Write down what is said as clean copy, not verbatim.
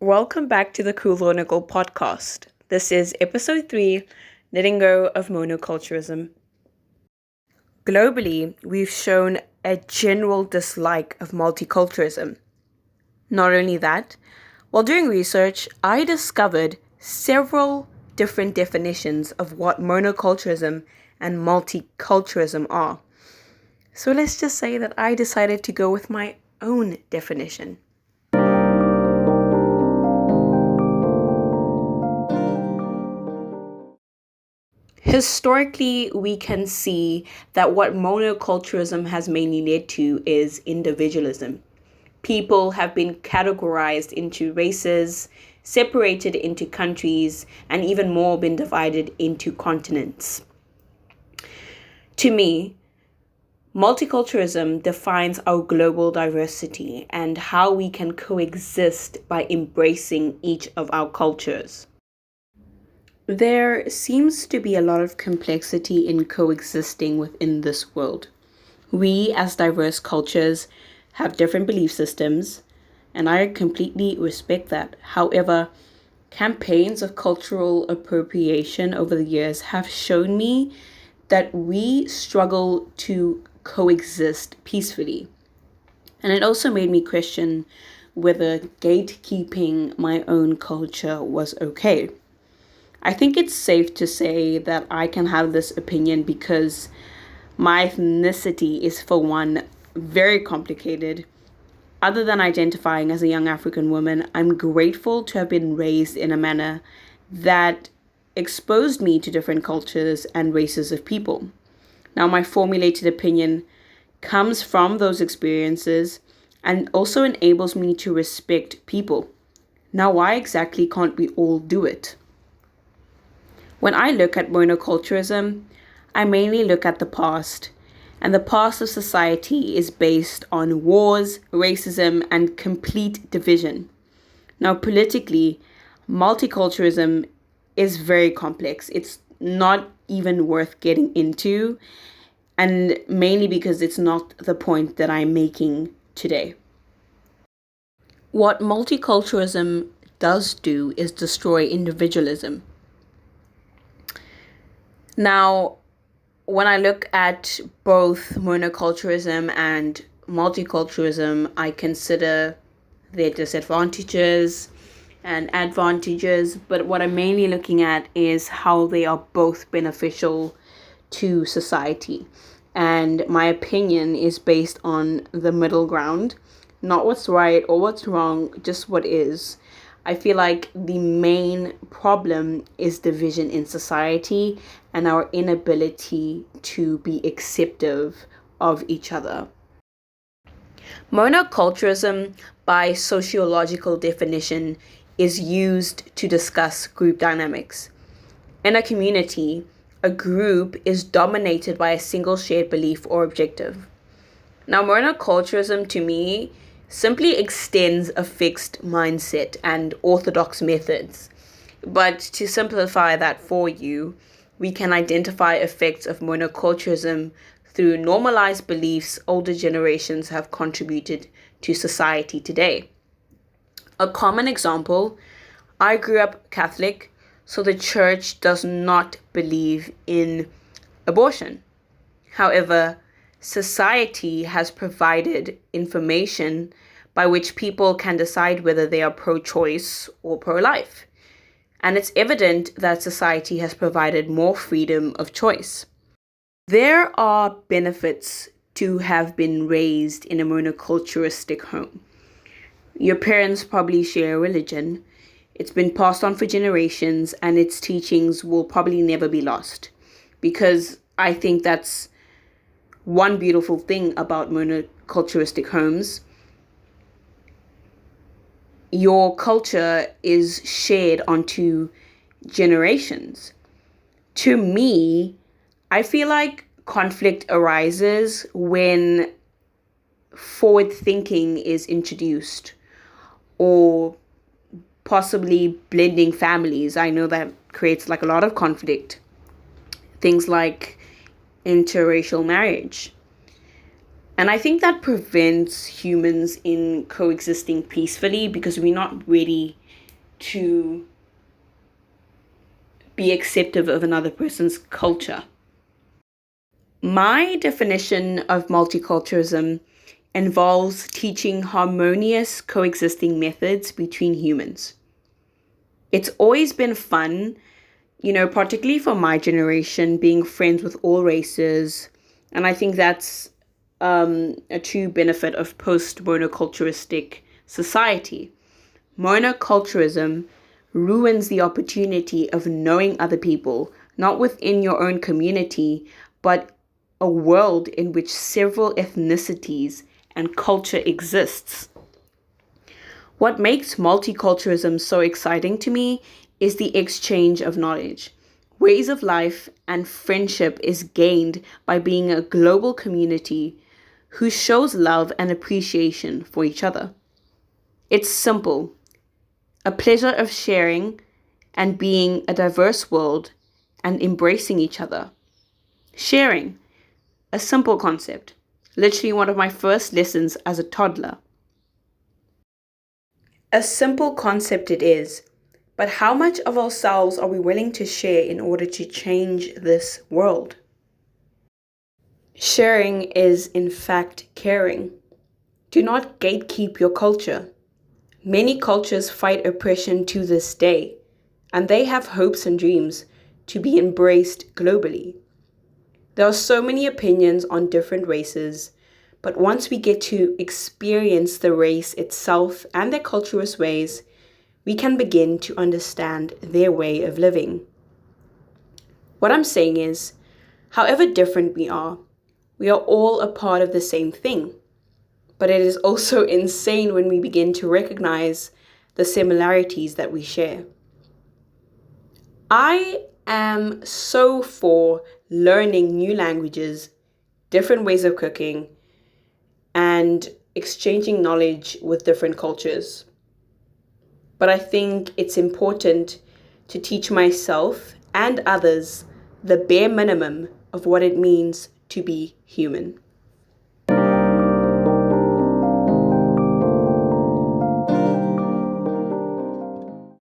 Welcome back to the Cool Nickel podcast. This is episode 3, Letting Go of Monoculturism. Globally, we've shown a general dislike of multiculturalism. Not only that, while doing research, I discovered several different definitions of what monoculturism and multiculturalism are. So let's just say that I decided to go with my own definition. Historically, we can see that what monoculturism has mainly led to is individualism. People have been categorized into races, separated into countries, and even more been divided into continents. To me, multiculturalism defines our global diversity and how we can coexist by embracing each of our cultures. There seems to be a lot of complexity in coexisting within this world. We, as diverse cultures, have different belief systems, and I completely respect that. However, campaigns of cultural appropriation over the years have shown me that we struggle to coexist peacefully. And it also made me question whether gatekeeping my own culture was okay. I think it's safe to say that I can have this opinion because my ethnicity is, for one, very complicated. Other than identifying as a young African woman, I'm grateful to have been raised in a manner that exposed me to different cultures and races of people. Now, my formulated opinion comes from those experiences and also enables me to respect people. Now, why exactly can't we all do it? When I look at monoculturism, I mainly look at the past, and the past of society is based on wars, racism, and complete division. Now, politically, multiculturalism is very complex. It's not even worth getting into, and mainly because it's not the point that I'm making today. What multiculturalism does do is destroy individualism. Now, when I look at both monoculturism and multiculturalism, I consider their disadvantages and advantages, but what I'm mainly looking at is how they are both beneficial to society. And my opinion is based on the middle ground, not what's right or what's wrong, just what is. I feel like the main problem is division in society and our inability to be acceptive of each other. Monoculturism, by sociological definition, is used to discuss group dynamics. In a community, a group is dominated by a single shared belief or objective. Now, monoculturism to me simply extends a fixed mindset and orthodox methods. But to simplify that for you, we can identify effects of monoculturism through normalized beliefs older generations have contributed to society today. A common example, I grew up Catholic, so the church does not believe in abortion. However, society has provided information by which people can decide whether they are pro-choice or pro-life. And it's evident that society has provided more freedom of choice. There are benefits to have been raised in a monoculturistic home. Your parents probably share a religion. It's been passed on for generations, and its teachings will probably never be lost. Because I think that's one beautiful thing about monoculturistic homes. Your culture is shared onto generations. To me, I feel like conflict arises when forward thinking is introduced or possibly blending families. I know that creates like a lot of conflict. Things like interracial marriage. And I think that prevents humans in coexisting peacefully because we're not really to be acceptive of another person's culture. My definition of multiculturalism involves teaching harmonious coexisting methods between humans. It's always been fun, particularly for my generation, being friends with all races. And I think that's a true benefit of post-monoculturistic society. Monoculturism ruins the opportunity of knowing other people, not within your own community, but a world in which several ethnicities and culture exists. What makes multiculturalism so exciting to me is the exchange of knowledge. Ways of life and friendship is gained by being a global community who shows love and appreciation for each other. It's simple, a pleasure of sharing and being a diverse world and embracing each other. Sharing, a simple concept, literally one of my first lessons as a toddler. A simple concept it is, but how much of ourselves are we willing to share in order to change this world? Sharing is, in fact, caring. Do not gatekeep your culture. Many cultures fight oppression to this day, and they have hopes and dreams to be embraced globally. There are so many opinions on different races, but once we get to experience the race itself and their cultural ways, we can begin to understand their way of living. What I'm saying is, however different we are all a part of the same thing. But it is also insane when we begin to recognize the similarities that we share. I am so for learning new languages, different ways of cooking, and exchanging knowledge with different cultures. But I think it's important to teach myself and others the bare minimum of what it means to be human.